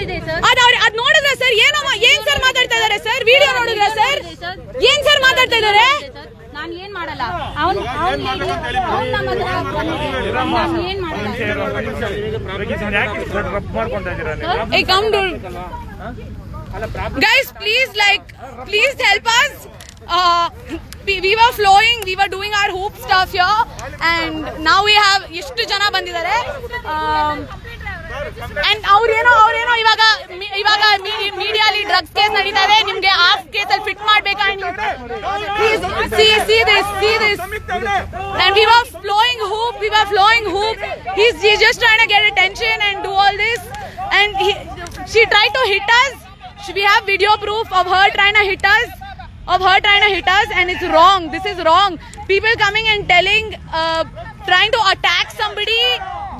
ನೋಡಿದೆ ಸರ್. ಅದ್ ನೋಡಿದ್ರೆ ಸರ್ ಏನ್ ಸರ್ ಮಾತಾಡ್ತಾ ಇದಾರೆ ಸರ್? ವಿಡಿಯೋ ನೋಡಿದ್ರೆ ಸರ್ ಏನ್ ಸರ್ ಮಾತಾಡ್ತಾ ಇದಾರೆ? ನಾನು ಏನ್ ಮಾಡಲ್ಲ. ಅವ್ನು ಏನ್ ಮಾಡಲ್ಲ. Hey, come to guys, please help us. We were flowing, we were doing our hoop stuff here, and now we have ishtu jana bandidare. And ಅವ್ರೇನೋ ಇವಾಗ ಮೀಡಿಯಾಲಿ ಡ್ರಗ್ಸ್ ಕೇಸ್ ನಡೀತಾ ಇದೆ. ನಿಮ್ಗೆ ಆ ಕೇಸ್ ಅಲ್ಲಿ ಫಿಟ್ ಮಾಡ್ಬೇಕಾ? see this and we were flowing hoop. He's just trying to get attention and do all this, and she tried to hit us. We have video proof of her trying to hit us, and it's wrong. This is wrong. People coming and telling, trying to attack somebody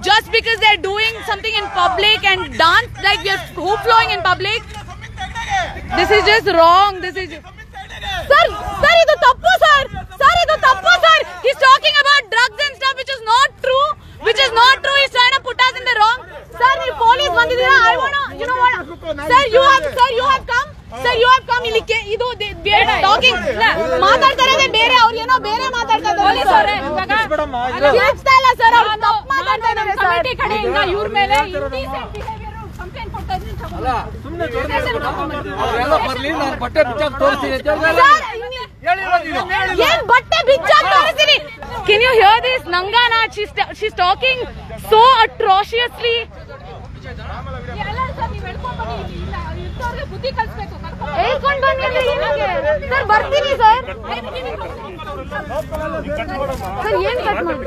just because they're doing something in public and dance like we're hoop flowing in public. This is just wrong. This is sir idu tappu sir. He's talking about drugs and stuff which is not true. He's trying to put us in the wrong. Sir, you police bandidira. I want to, you know what, sir, you have come ಇಲ್ಲಿ ಇದು talking ಮಾತಾಡ್ತಾ ಇರೋದೇ ಬೇರೆ. ಅವ್ರು ಏನೋ ಬೇರೆ ಮಾತಾಡ್ತಾ ಇದ್ದಾರೆ. ಸರ್ ಅವ್ರು ತಪ್ಪು ಮಾತಾಡ್ತಾ ಇದ್ದಾರೆ. ಕಮಿಟಿ ಕಡೆಯಿಂದ ಇವ್ರ ಮೇಲೆ ಕಂಪ್ಲೇಂಟ್ ಕೊಡ್ತಾ ಇದ್ದೀನಿ. ಏನ್ ಬಟ್ಟೆ ಬಿಚ್ಚಾಕ್ ತೋರಿಸ್ತೀನಿ? Can you hear this? Nangana, she's talking so atrociously. ಹೇಳ್ಕೊಂಡು ಬನ್ನಿ ಅಂದ್ರೆ ಏನಕ್ಕೆ ಸರ್? ಬರ್ತೀನಿ ಸರ್. ಏನ್ ಕಟ್ ಮಾಡಿ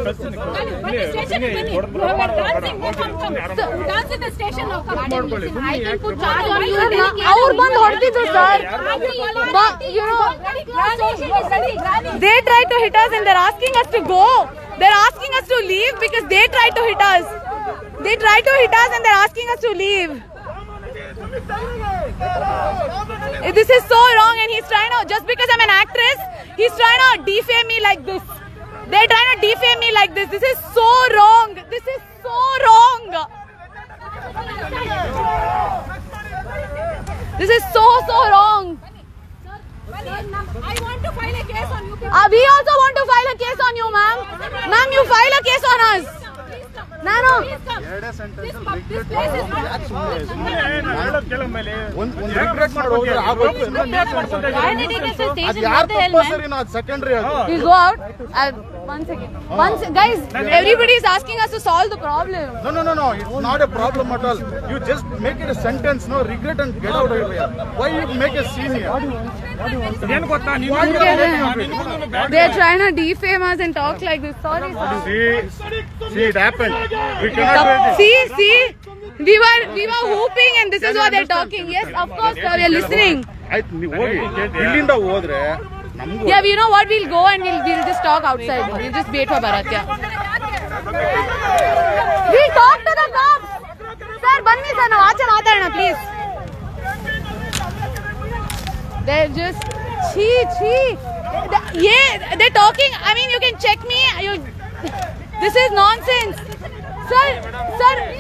ಅವ್ರು ಬಂದು ಹೊಡೆದಿದ್ರು sir. They tried to hit us and they're asking us to go. They're asking us to leave because they tried to hit us. And they're asking us to leave. This is so wrong, and he's trying to, just because I'm an actress, he's trying to defame me like this. They're trying to defame me like this. This is so wrong. This is so wrong. I want to file a case on you. We also want to file a case on you, ma'am. Ma'am, you file a case on us. ನಾನು guys, everybody is asking us to solve the problem. No, it's not a problem at all. You just make it a sentence, no regret, and get out of here. Why you make a scene here? They are trying to defame us and talk like this. Sorry sir. See, it happened. We cannot do it. See, we were hooping and this is what they're talking. Yes, of course sir, we are listening. ಇಲ್ಲಿಂದ ಹೋದ್ರೆ Yeah, you know what, we'll go and we'll just talk outside. We'll just wait for Bharat. Yeah, we'll talk to the cops. Sir, banni sir, now aache maatadana please. They're just they're talking. I mean, you can check me. This is nonsense. Sir,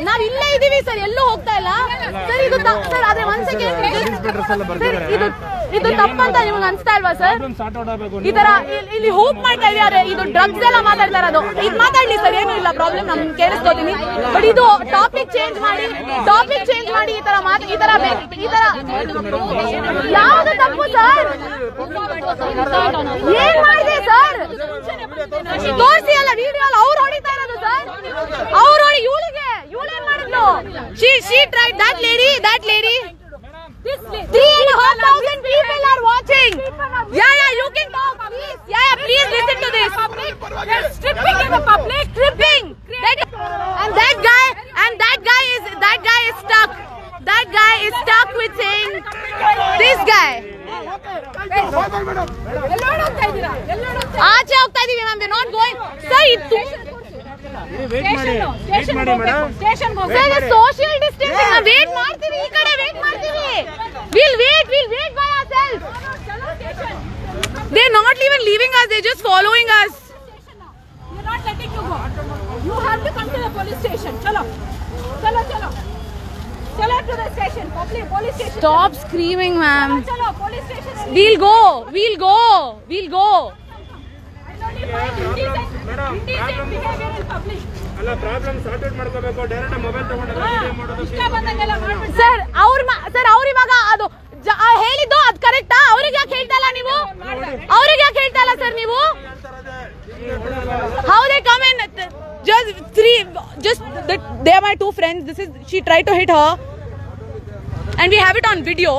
ನಾವು ಇಲ್ಲೇ ಇದೀವಿ sir, ಎಲ್ಲೂ ಹೋಗ್ತಾ ಇಲ್ಲ sir. ಇದು sir, ಅದೇ ಒಂದ್ second, ಇದು ತಪ್ಪಂತ ನಿಮ್ಗೆ ಅನ್ಸ್ತಾ ಇಲ್ವಾ ಸರ್? ಈ ತರ ಇಲ್ಲಿ ಹೂಪ್ ಮಾಡ್ತಾ ಇದ್ದಾರೆ, ಇದು ಡ್ರಗ್ಸ್ ಎಲ್ಲ ಮಾತಾಡ್ತಾ ಇರೋದು. ಇದು ಮಾತಾಡ್ಲಿ ಸರ್, ಏನು ಇಲ್ಲ ಪ್ರಾಬ್ಲಮ್, ನಮ್ ಕೇಳಿಸ್ಕೋತೀನಿ. ಬಟ್ ಇದು ಟಾಪಿಕ್ ಚೇಂಜ್ ಮಾಡಿ ಈ ತರ ಯಾವ್ದು ತಪ್ಪು ಸರ್? ಏನ್ ಮಾಡಿದೆ ಸರ್? ತೋರಿಸಿ ಅಲ್ಲ ವಿಡಿಯೋ ಅಲ್ಲ, ಅವ್ರು ಹೊಡಿತಾ ಇರೋದು ಸರ್. ಅವ್ರು ಹೊಡಿ ಇವಳೇನ್ ಮಾಡಿದ್ಲು? She tried, that lady. 3,500 people are watching. Yeah, you can talk, please. Yeah, please listen to this. They're stripping in the public. And that guy is stuck. That guy is stuck with saying this guy. ಆಚೆ ಹೋಗ್ತಾ ಇದೀವಿ ma'am, we're not going. Sir, ಇದು social distancing. Wait ಮಾಡ್ತೀವಿ, ಈ ಕಡೆ wait ಮಾಡ್ತೀವಿ. We'll wait by ourselves. They're not even leaving us, they're just following us. We're not letting you go. You have to come to the police station. Chalo. to the station. Police station. Stop screaming, ma'am. Chalo, police station. We'll go. We'll go. We'll go. I don't need my indecent behavior in public. ಅಲ್ಲ problem sort out ಮಾಡ್ಕೋಬೇಕು direct mobile ತಗೊಂಡ್ರೆ ಇಷ್ಟ ಬಂದಂಗೆಲ್ಲ ಮಾಡ್ಬಿಟ್ಟು sir ಅವ್ರು ಇವಾಗ ಅದು ಹೇಳಿದ್ದು ಅದು ಕರೆಕ್ಟಾ? ಅವ್ರಿಗೆ ಯಾಕೆ ಹೇಳ್ತಾ ಇಲ್ಲ ನೀವು? ಅವ್ರಿಗೆ ಯಾಕೆ ಹೇಳ್ತಾ ಇಲ್ಲ ಸರ್ ನೀವು? How they come in? Just they are my two friends. She tried to hit her, and we have it on video.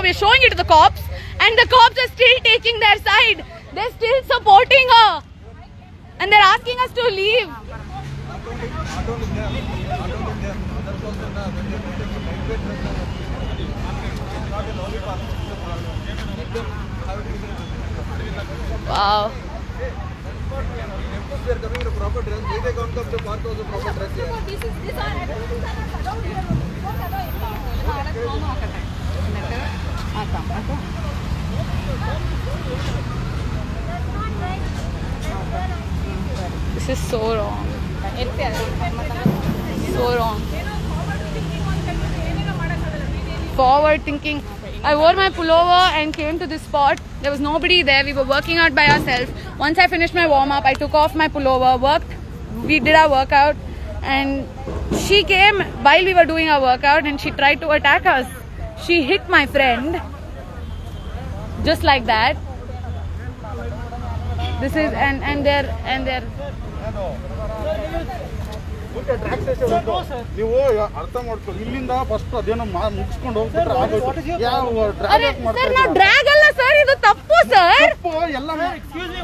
We're showing it to the cops, and the cops are still taking their side. They're still supporting her, and they're asking us to leave. Wow. They're coming in a proper dress. They can't come to park also proper dress. These are activities are not allowed here. This is so wrong. So wrong. Forward thinking. I wore my pullover and came to this spot. There was nobody there. We were working out by ourselves. Once I finished my warm up, I took off my pullover, worked. We did our workout, and she came while we were doing our workout, and she tried to attack us. She hit my friend, just like that. This is and they're. ನೀವು ಅರ್ಥ ಮಾಡ್ಕೊಳ್ಳಿ, ಇಲ್ಲಿಂದ first ಅದೇನೋ ಮುಗಿಸ್ಕೊಂಡು ಹೋಗ್ಬಿಟ್ರೆ sir ನಾವು drag ಅಲ್ಲ sir, ಇದು ತಪ್ಪು ಸರ್. ಎಲ್ಲ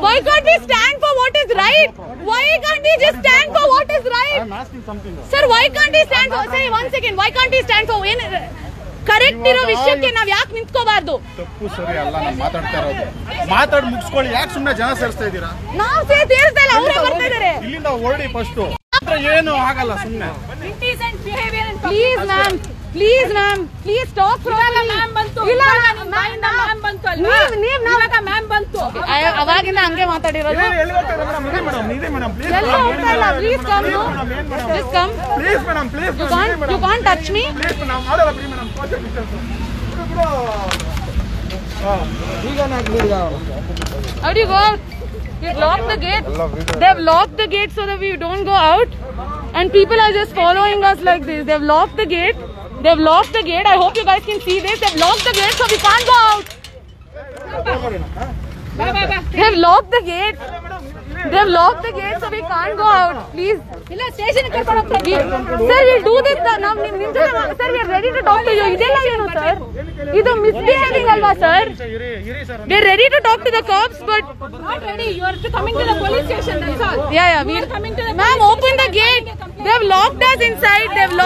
Why can't we stand for what is right? Why can't we just stand for what is right? I'm asking something. Sir, why can't we stand for? Say 1 second. Why can't we stand for? Correct ಇರೋ ವಿಷಯಕ್ಕೆ ನಾವ್ ಯಾಕೆ ನಿಂತ್ಕೋಬಾರ್ದು? ತಪ್ಪು ಸರಿ ಅಲ್ಲ, ನಾನು ಮಾತಾಡ್ತಾ ಇರೋದು. ಮಾತಾಡಿ ಮುಗಿಸ್ಕೊಳ್ಳಿ, ಯಾಕೆ ಸುಮ್ಮನೆ ಜನ ಸೇರಿಸ್ತಾ ಇದ್ದೀರಾ? ನಾವು ಸೇರಿಸ್ತಾ ಇಲ್ಲ, ಅವರೇ ಬರ್ತಾ ಇದ್ದಾರೆ. ಇಲ್ಲಿಂದ ಹೊರಡಿ ಫಸ್ಟ್. ಏನು ಆಗಲ್ಲ ಸುಮ್ಮನೆ. Indecent behavior in public. Please ma'am, please talk properly. Ma'am ಬಂತು. ಇಲ್ಲ ಮ್ಯಾಮ್ ಬಂತು ಅಲ್ವಾ? ಇವಾಗ ಮ್ಯಾಮ್ ಬಂತು. ಅವಾಗಿಂದ ಹಂಗೆ ಮಾತಾಡಿರೋದು. ಎಲ್ಲಿ ಹೋಗ್ತಾ ಇದ್ದಾರೆ ಮೇಡಮ್? ಇದೆ ಮೇಡಮ್, ಇದೆ ಮೇಡಮ್, ಪ್ಲೀಸ್ ಎಲ್ಲ ಹೋಗ್ತಾ ಇಲ್ಲ. Please come. Just come. Please madam, please You can't touch me. Please madam, ಮಾಡಲ್ಲ ಪ್ಲೀಸ್ ಮೇಡಮ್, ಸೋಶಿಯಲ್ ಡಿಸ್ಟೆನ್ಸ್. ಈಗ ನಾನು How do you go out? You've locked the gate. They've locked the gate so that we don't go out. And people are just following us like this. They've locked the gate. I hope you guys can see this. They've locked the gate so we can't go out. They've locked the gate. So we can't go out. Please. ಇಲ್ಲ station ಕರ್ಕೊಂಡು ಹೋಗ್ತಾರೆ. Sir, we'll do this. Now, sir, we are ready to talk to you. ಇದೆಲ್ಲ ಏನು sir? ಇದು misbehaving ಅಲ್ವಾ sir? We are ready to talk to the cops, but Not ready. You are coming to the police station. That's all. yeah, You are coming to the ma'am, police open the station. gate. They've locked us inside. They've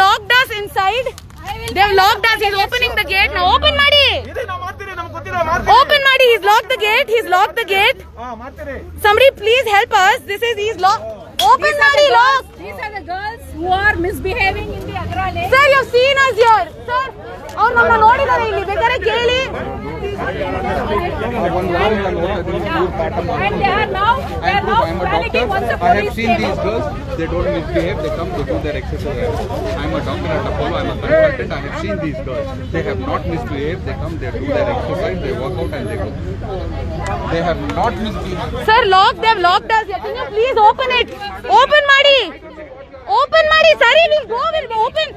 locked us inside. They've locked us. He's opening the gate now. Open ಮಾಡಿ. ಇದೆ ನಾವು ಮಾಡ್ತೀರಿ, ನಮಗೆ ಗೊತ್ತಿದೆ ಮಾಡ್ತೀರಿ. Open ಮಾಡಿ. He's locked the gate. ಮಾಡ್ತೀರಿ. Somebody please help us. He's locked. Open ಮಾಡಿ, lock. These are the girls who are misbehaving in the Agra lane. Sir, you've seen us here. Sir, ಅವ್ರು ನಮ್ಮ ನೋಡಿದ್ದಾರೆ ಇಲ್ಲಿ, ಬೇಕಾದ್ರೆ ಕೇಳಿ. And they are now panicking once the I have police seen came these out. girls, they don't misbehave, they come, they do their exercise. I am a doctor at Apollo, I am a consultant, I have seen these girls. They have not misbehaved, they come, they do their exercise, they work out and they go. They have not misbehaved. Sir, they've locked us here. Can you please open it? Open ಮಾಡಿ. Sorry, we'll open.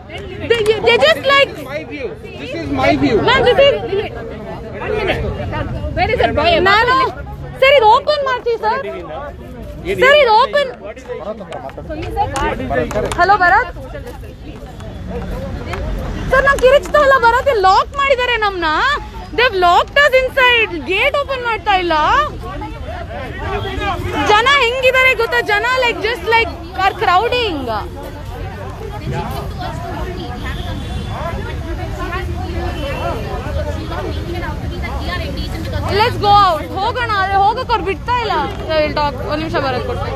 They just like. My view. This is my view. Ma'am, this is. 1 minute. Where is that boy? ನಾನು sir ಇದು open ಮಾಡ್ತೀವಿ sir. Sir ಇದು open. Hello Bharat. Sir ನಾವು ಕಿರಿಚ್ತಾ ಇಲ್ಲ Bharat, lock ಮಾಡಿದ್ದಾರೆ ನಮ್ಮನ್ನ. They've locked us inside. Gate open ಮಾಡ್ತಾ ಇಲ್ಲ. ಜನ ಹೆಂಗಿದ್ದಾರೆ ಗೊತ್ತಾ? ಜನ like just like are crowding. Let's go out. ಹೋಗೋಣ. ಅದೇ ಹೋಗಕ್ಕೆ ಅವ್ರು ಬಿಡ್ತಾ ಇಲ್ಲ. ಟಾಕ್ ಒಂದು ನಿಮಿಷ ಬರೋದು ಕೊಟ್ಟು.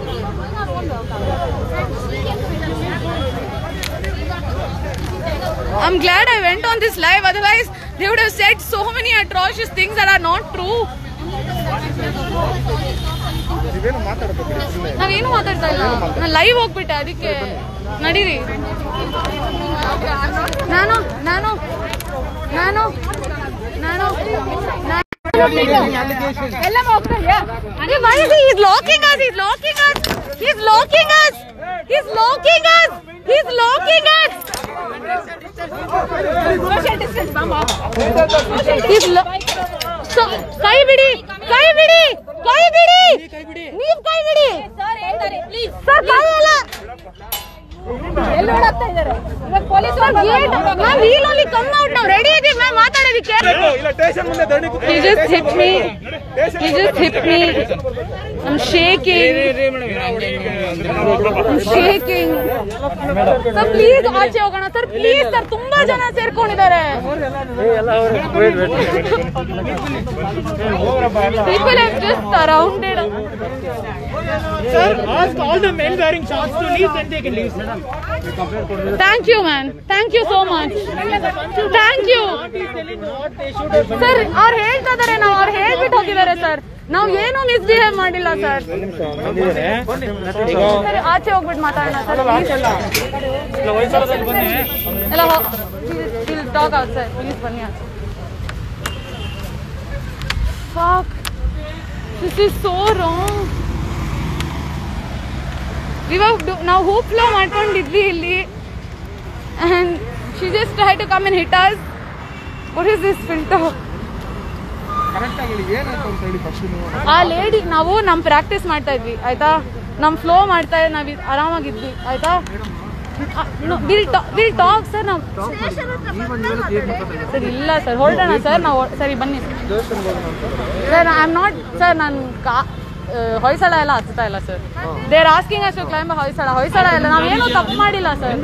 I'm glad I went on this live, otherwise they would have said so many atrocious things that are not true. ನಾವೇನು ಮಾತಾಡ್ತಾ ಇಲ್ಲ, ನಾನು ಲೈವ್ ಹೋಗ್ಬಿಟ್ಟೆ ಅದಕ್ಕೆ. ನಡೀರಿ. ನಾನು ಎಲ್ಲ ಹೋಗ್ತಾರೆ. Why is he locking us? He's locking us. He's locking us. He's locking us. He's locking us. Social distance, mama. He's so ಕೈ ಬಿಡಿ. ನೀವು ಕೈ ಬಿಡಿ. ಸರ್ ಹೇಳ್ತಾರೆ ಪ್ಲೀಸ್. ಸರ್ ಕೈ ಅಲ್ಲ. ಎಲ್ಲಿ ಓಡಾಡ್ತಾ ಇದ್ದಾರೆ? ಇವಾಗ police gate. Ma'am we'll only come out now. Ready ಇದೀವಿ ಮ್ಯಾಮ್ ಮಾತಾಡೋದಕ್ಕೆ. ಇಲ್ಲ ಸ್ಟೇಷನ್ ಮುಂದೆ ಧರಣಿ ಕೂತ್ಕೊಳ್ಳಿ. He just hit me. I'm shaking. Sir please ಆಚೆ ಹೋಗೋಣ ಸರ್ ಪ್ಲೀಸ್ ಸರ್ ತುಂಬಾ ಜನ ಸೇರ್ಕೊಂಡಿದ್ದಾರೆ. People have just surrounded us. Sir, ask all the men wearing shorts to leave, then they can leave. Thank you man. Thank you so much. Thank you. Sir ಅವ್ರು ಹೇಳ್ತಾ ಇದಾರೆ ನಾವು ಅವ್ರು ಹೇಳ್ಬಿಟ್ಟು ಹೋಗಿದ್ದಾರೆ sir. ನಾವು ಏನು ಮಿಸ್ಬಿಹೇವ್ ಮಾಡಿಲ್ಲ ಸರ್. ಆಚೆ ಹೋಗ್ಬಿಟ್ಟು ಮಾತಾಡೋಣ ಸರ್ ಎಲ್ಲ ಟಾಕ್ ಔಟ್ ಸರ್ ಪ್ಲೀಸ್ ಬನ್ನಿ ಆಚೆ. Fuck. This is so wrong. ನಾವು hoop flow ಮಾಡ್ಕೊಂಡಿದ್ವಿ ಇಲ್ಲಿ and she just tried to come and hit us. What is this filter? Correct ಆಗಿ ಏನಾಯ್ತು ಅಂತ ಹೇಳಿ ಫಸ್ಟ್ ನೀವು. ಆ ಲೇಡಿ ನಾವು ನಮ್ಮ ಪ್ರಾಕ್ಟೀಸ್ ಮಾಡ್ತಾ ಇದ್ವಿ ಆಯ್ತಾ, ನಮ್ಮ ಫ್ಲೋ ಮಾಡ್ತಾ ಇದ್ವಿ, ನಾವು ಆರಾಮಾಗಿದ್ವಿ ಆಯ್ತಾ. Will talk sir. ನಾವು ಸರ್ ಇಲ್ಲ ಸರ್ ಹೊರಡೋಣ ಸರ್. ನಾವು ಸರಿ ಬನ್ನಿ sir. I am not sir. ನಾನು ಹೊಯ್ಸಳ ಎಲ್ಲ ಹತ್ತಾ ಇಲ್ಲ ಸರ್. They are asking us to climb Hoysala ಎಲ್ಲ ನಾವೇನು ತಪ್ಪು ಮಾಡಿಲ್ಲ ಸರ್.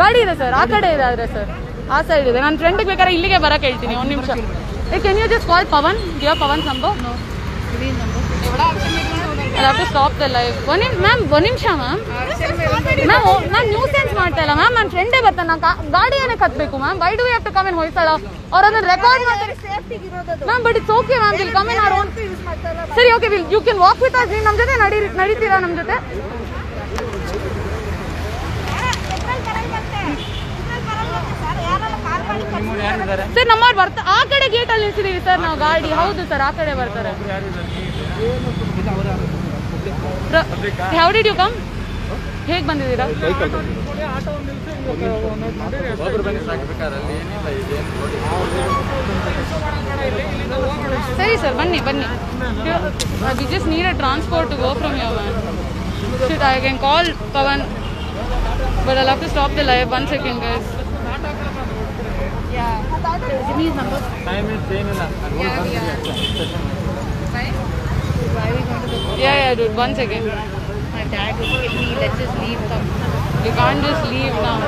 ಗಾಡಿ ಇದೆ ಸರ್ ಆ ಕಡೆ ಇದೆ ಆದ್ರೆ ಸರ್ ಆ ಸೈಡ್ ಇದೆ. ನನ್ನ ಫ್ರೆಂಡ್ಗೆ ಬೇಕಾದ್ರೆ ಇಲ್ಲಿಗೆ ಬರಕ್ಕೆ ಹೇಳ್ತೀನಿ ಒಂದು ನಿಮಿಷ. Can you just call Pavan? Do you have Pavan's number? No. I'll have to stop the live. One ನಿಮಿಷ ಮ್ಯಾಮ್. ನಾನು ನ್ಯೂಸೆನ್ಸ್ ಮಾಡ್ತಾ ಇಲ್ಲ ಮ್ಯಾಮ್. ನನ್ನ ಫ್ರೆಂಡೇ ಬರ್ತಾನೆ. ನಾನು ಗಾಡಿ ಏನಕ್ಕೆ ಹತ್ಬೇಕು ma'am? Why do we have to come in Hoysala? ಅವ್ರು ಅದನ್ನ ರೆಕಾರ್ಡ್ ಮಾಡ್ತಾರೆ ma'am. But it's okay ma'am. Will come in our own. ಸರಿ okay will you can walk with us. ನೀವು ನಮ್ಮ ಜೊತೆ ನಡೀತೀರಾ ನಮ್ಮ ಜೊತೆ? ಸರ್ ನಮ್ಮವ್ರು ಬರ್ತಾ ಆ ಕಡೆ ಗೇಟ್ ಅಲ್ಲಿ ನಿಲ್ಸಿದೀವಿ ಸರ್ ನಾವು ಗಾಡಿ. ಹೌದು ಸರ್ ಆ ಕಡೆ ಬರ್ತಾರೆ. How did you come? ಹೇಗೆ ಬಂದಿದ್ದೀರಾ? ಸರಿ ಸರ್ ಬನ್ನಿ. We just need a transport to go from your man. Should I can call Pavan but I'll have to stop the live. 1 second guys. Yeah. Give me his number. Time is same illa. Yeah, dude. 1 second. My dad will kill me. Let's just leave. Come. You can't just leave now.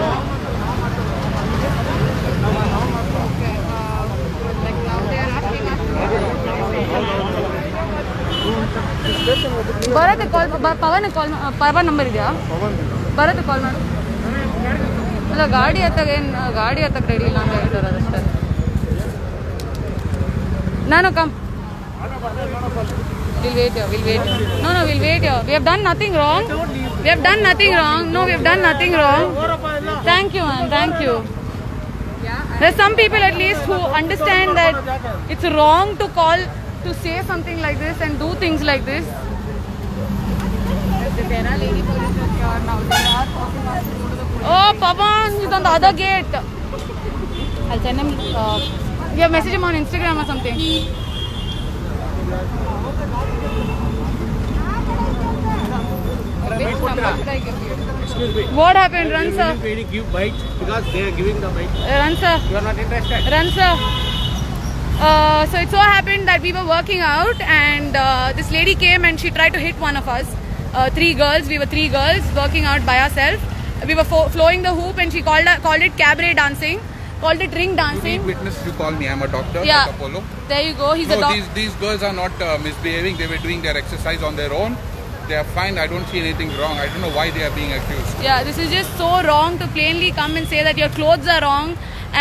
Okay. Like now they are asking us. Bharat call. Pavan call. Pavan number idea. Bharat call ಮಾಡು. ಅಲ್ಲ ಗಾಡಿ ಹತ್ತಕ್ಕೆ ready ಇಲ್ಲ ಅಂತ ಹೇಳ್ತಾರೆ ಅದಷ್ಟೇ. ನಾನು come. We'll wait here. No, we'll wait here. We have done nothing wrong. No, we have done nothing wrong. Thank you, man. Thank you. There's some people at least who understand that it's wrong to say something like this and do things like this. There are lady police here now. They are talking about. Oh, Pavan, he's on the other gate. I'll send him. You have message him on Instagram or something. Excuse me. What happened, run sir? They will give bite because they are giving the bite. Run sir. You are not interested. Run sir. So it so happened that we were working out and this lady came and she tried to hit one of us. 3 girls. We were 3 girls working out by ourselves. We were flowing the hoop and she called it cabaret dancing, called it ring dancing. You need witness to call me. I'm a doctor. Yeah. Like Apollo. There you go. He's a doctor. These girls are not misbehaving. They were doing their exercise on their own. They are fine. I don't see anything wrong. I don't know why they are being accused. Yeah, this is just so wrong to plainly come and say that your clothes are wrong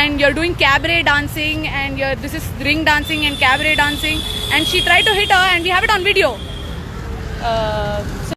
and you're doing cabaret dancing and this is ring dancing and cabaret dancing. And she tried to hit her and we have it on video. So